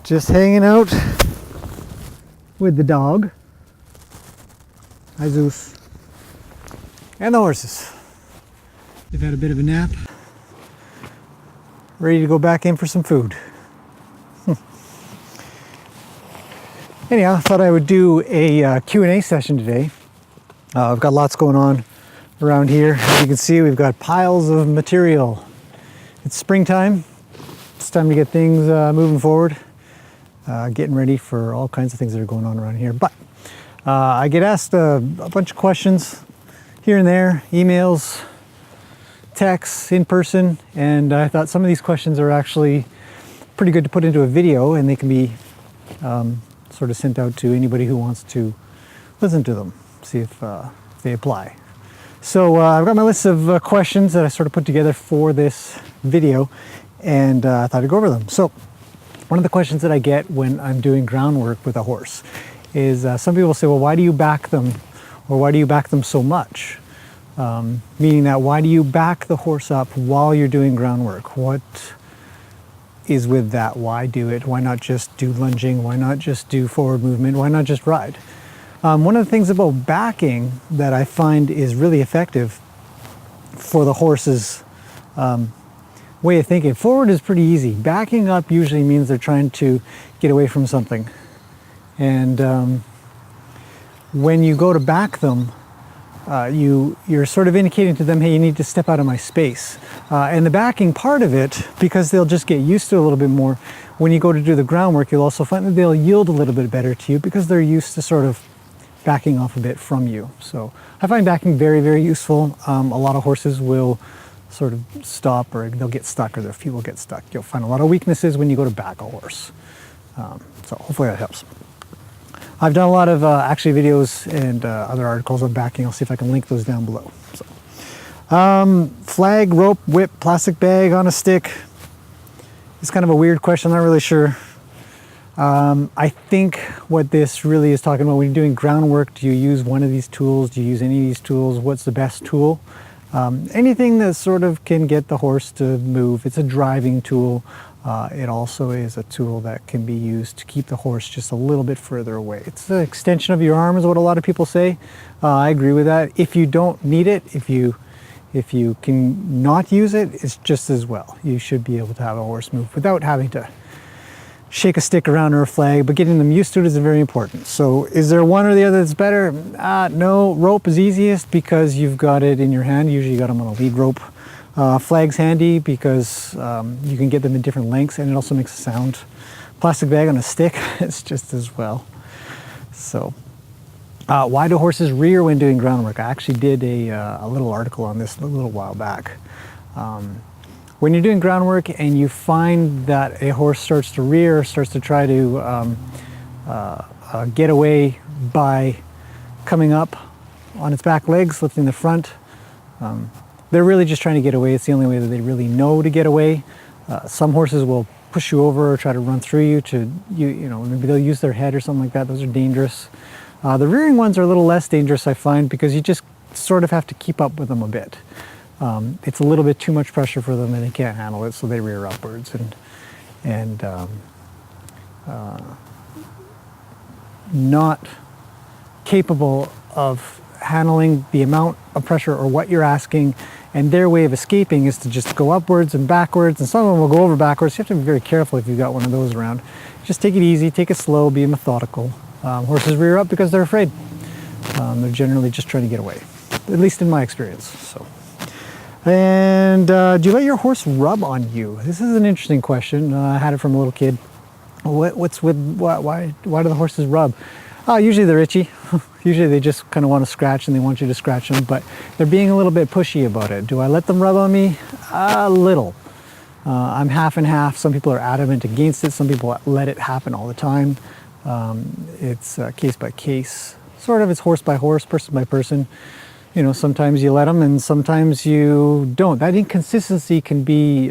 Just hanging out with the dog. Hi Zeus. And the horses. They've had a bit of a nap. Ready to go back in for some food. Anyhow, I thought I would do a Q&A session today. I've got lots going on around here. As you can see, we've got piles of material. It's springtime. It's time to get things moving forward. Getting ready for all kinds of things that are going on around here. But I get asked a bunch of questions here and there, emails, texts, in person, and I thought some of these questions are actually pretty good to put into a video, and they can be sort of sent out to anybody who wants to listen to them, see if they apply. So I've got my list of questions that I sort of put together for this video, and I thought I'd go over them. So one of the questions that I get when I'm doing groundwork with a horse is some people say, well, why do you back them, or why do you back them so much? Meaning that, why do you back the horse up while you're doing groundwork? What is with that? Why do it? Why not just do lunging? Why not just do forward movement? Why not just ride? One of the things about backing that I find is really effective for the horse's way of thinking. Forward is pretty easy. Backing up usually means they're trying to get away from something. And when you go to back them, you're sort of indicating to them, hey, you need to step out of my space. And the backing part of it, because they'll just get used to it a little bit more, when you go to do the groundwork, you'll also find that they'll yield a little bit better to you because they're used to sort of backing off a bit from you. So I find backing very, very useful. A lot of horses will sort of stop, or they'll get stuck, or their feet will get stuck. You'll find a lot of weaknesses when you go to back a horse. So hopefully that helps. I've done a lot of actually videos and other articles on backing. I'll see if I can link those down below. So, flag, rope, whip, plastic bag on a stick. It's kind of a weird question. I'm not really sure. I think what this really is talking about, when you're doing groundwork, do you use one of these tools? Do you use any of these tools? What's the best tool? Anything that sort of can get the horse to move. It's a driving tool. It also is a tool that can be used to keep the horse just a little bit further away. It's an extension of your arm, is what a lot of people say. I agree with that. If you don't need it, if you can not use it, it's just as well. You should be able to have a horse move without having to shake a stick around or a flag, but getting them used to it is very important. So is there one or the other that's better? No, rope is easiest because you've got it in your hand. Usually you got them on a lead rope. Flag's handy because you can get them in different lengths, and it also makes a sound. Plastic bag on a stick, it's just as well. So why do horses rear when doing groundwork? I actually did a little article on this a little while back. When you're doing groundwork and you find that a horse starts to rear, starts to try to get away by coming up on its back legs, lifting the front, they're really just trying to get away. It's the only way that they really know to get away. Some horses will push you over or try to run through you you know, maybe they'll use their head or something like that. Those are dangerous. The rearing ones are a little less dangerous, I find, because you just sort of have to keep up with them a bit. It's a little bit too much pressure for them and they can't handle it, so they rear upwards and not capable of handling the amount of pressure or what you're asking, and their way of escaping is to just go upwards and backwards, and some of them will go over backwards. You have to be very careful if you've got one of those around. Just take it easy, take it slow, be methodical. Horses rear up because they're afraid. They're generally just trying to get away, at least in my experience. So, and do you let your horse rub on you? This is an interesting question. I had it from a little kid. Why do the horses rub? Usually they're itchy. Usually they just kind of want to scratch and they want you to scratch them, but they're being a little bit pushy about it. Do I let them rub on me? A little. I'm half and half. Some people are adamant against it. Some people let it happen all the time. It's case by case. Sort of, it's horse by horse, person by person. You know, sometimes you let them and sometimes you don't. That inconsistency can be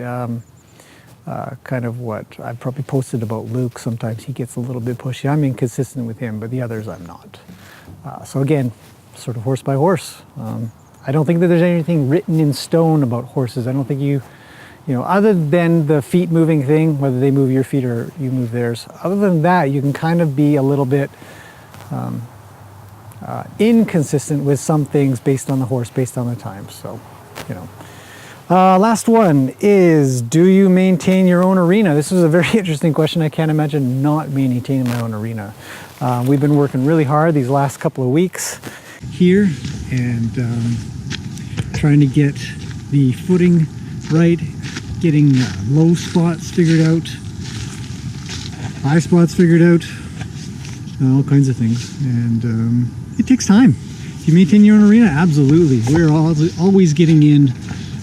kind of what I've probably posted about Luke. Sometimes he gets a little bit pushy. I'm inconsistent with him, but the others I'm not. So again, sort of horse by horse. I don't think that there's anything written in stone about horses. I don't think you You know, other than the feet moving thing, whether they move your feet or you move theirs, other than that, you can kind of be a little bit inconsistent with some things based on the horse, based on the time. So, you know. Last one is, do you maintain your own arena? This is a very interesting question. I can't imagine not maintaining my own arena. We've been working really hard these last couple of weeks here and trying to get the footing right, getting low spots figured out, high spots figured out, all kinds of things. And it takes time. If you maintain your own arena, absolutely. We're always getting in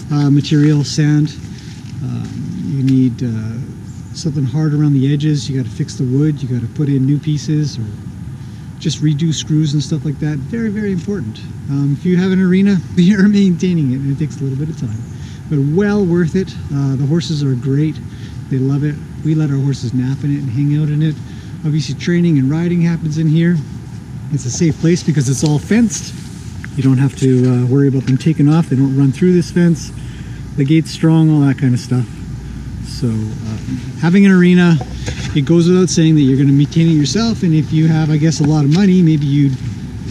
material, sand. You need something hard around the edges. You got to fix the wood. You got to put in new pieces or just redo screws and stuff like that. Very, very important. If you have an arena, you're maintaining it, and it takes a little bit of time, but well worth it. The horses are great. They love it. We let our horses nap in it and hang out in it. Obviously, training and riding happens in here. It's a safe place because it's all fenced. You don't have to worry about them taking off. They don't run through this fence. The gate's strong, all that kind of stuff. So having an arena, it goes without saying that you're going to maintain it yourself. And if you have, I guess, a lot of money, maybe you'd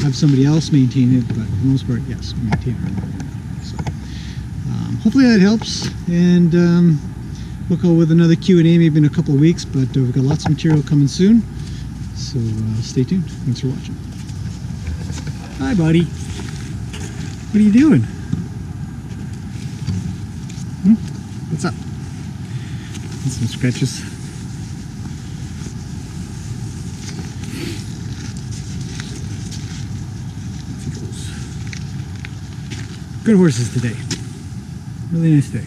have somebody else maintain it. But for the most part, yes, we maintain it. So hopefully that helps. And we'll go with another Q&A maybe in a couple of weeks. But we've got lots of material coming soon. So stay tuned. Thanks for watching. Hi, buddy. What are you doing? What's up? And some scratches. Good horses today. Really nice day.